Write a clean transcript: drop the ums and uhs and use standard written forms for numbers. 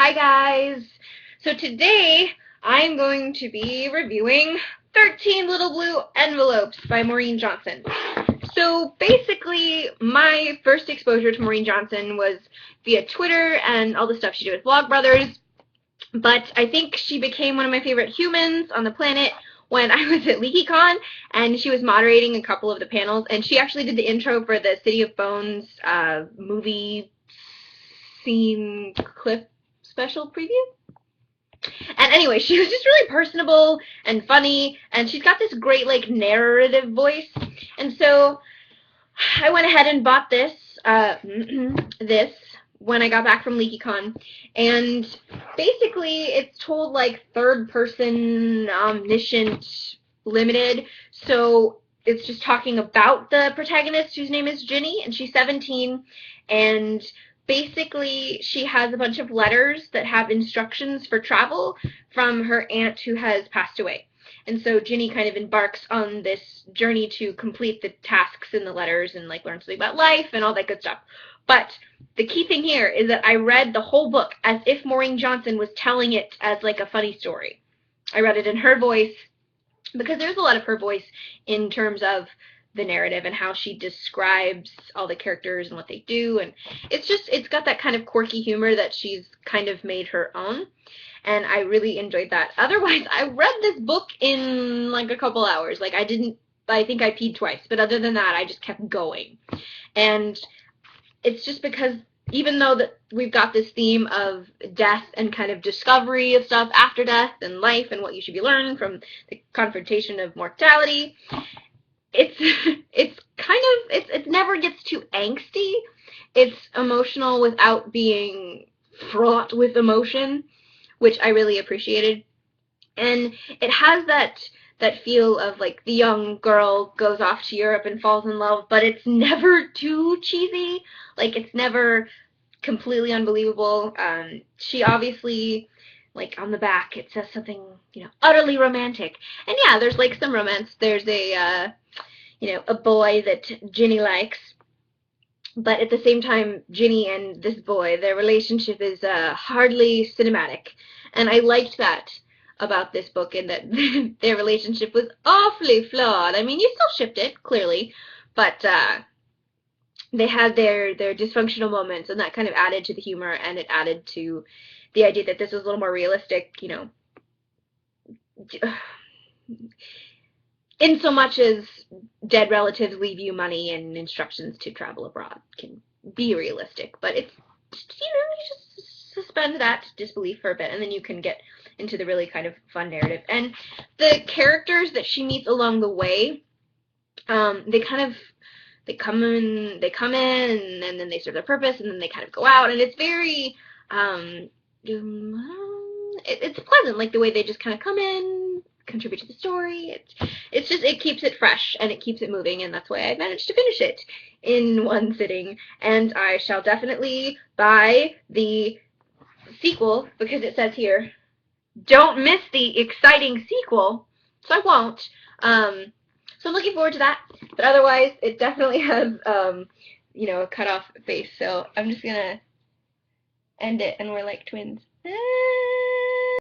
Hi guys! So today I'm going to be reviewing 13 Little Blue Envelopes by Maureen Johnson. So basically my first exposure to Maureen Johnson was via Twitter and all the stuff she did with Vlogbrothers, but I think she became one of my favorite humans on the planet when I was at LeakyCon and she was moderating a couple of the panels, and she actually did the intro for the City of Bones movie scene clip special preview. And anyway, she was just really personable and funny, and she's got this great like narrative voice. And so I went ahead and bought this this when I got back from LeakyCon, and basically it's told like third person, omniscient, limited. So it's just talking about the protagonist, whose name is Ginny, and she's 17, and basically she has a bunch of letters that have instructions for travel from her aunt who has passed away. And so Ginny kind of embarks on this journey to complete the tasks in the letters and like learn something about life and all that good stuff. But the key thing here is that I read the whole book as if Maureen Johnson was telling it as like a funny story. I read it in her voice because there's a lot of her voice in terms of the narrative and how she describes all the characters and what they do, and it's got that kind of quirky humor that she's kind of made her own, and I really enjoyed that. Otherwise, I read this book in like a couple hours. Like I think I peed twice, but other than that I just kept going. And it's just because even though that we've got this theme of death and kind of discovery of stuff after death and life and what you should be learning from the confrontation of mortality, it never gets too angsty. It's emotional without being fraught with emotion, which I really appreciated. And it has that feel of like the young girl goes off to Europe and falls in love, but it's never too cheesy. Like it's never completely unbelievable. She obviously, like on the back it says something, utterly romantic. And yeah, there's like some romance. There's a boy that Ginny likes, but at the same time, Ginny and this boy, their relationship is hardly cinematic, and I liked that about this book, in that their relationship was awfully flawed. I mean, you still shipped it, clearly, but they had their dysfunctional moments, and that kind of added to the humor, and it added to the idea that this was a little more realistic, in so much as dead relatives leave you money and instructions to travel abroad can be realistic. But it's, you just suspend that disbelief for a bit, and then you can get into the really kind of fun narrative. And the characters that she meets along the way, they come in, and then they serve their purpose, and then they kind of go out, and it's very, it's pleasant, like the way they just kind of come in, contribute to the story. It keeps it fresh and it keeps it moving, and that's why I managed to finish it in one sitting. And I shall definitely buy the sequel, because it says here, don't miss the exciting sequel, so I won't. So I'm looking forward to that, but otherwise it definitely has a cut off face, so I'm just gonna end it and we're like twins.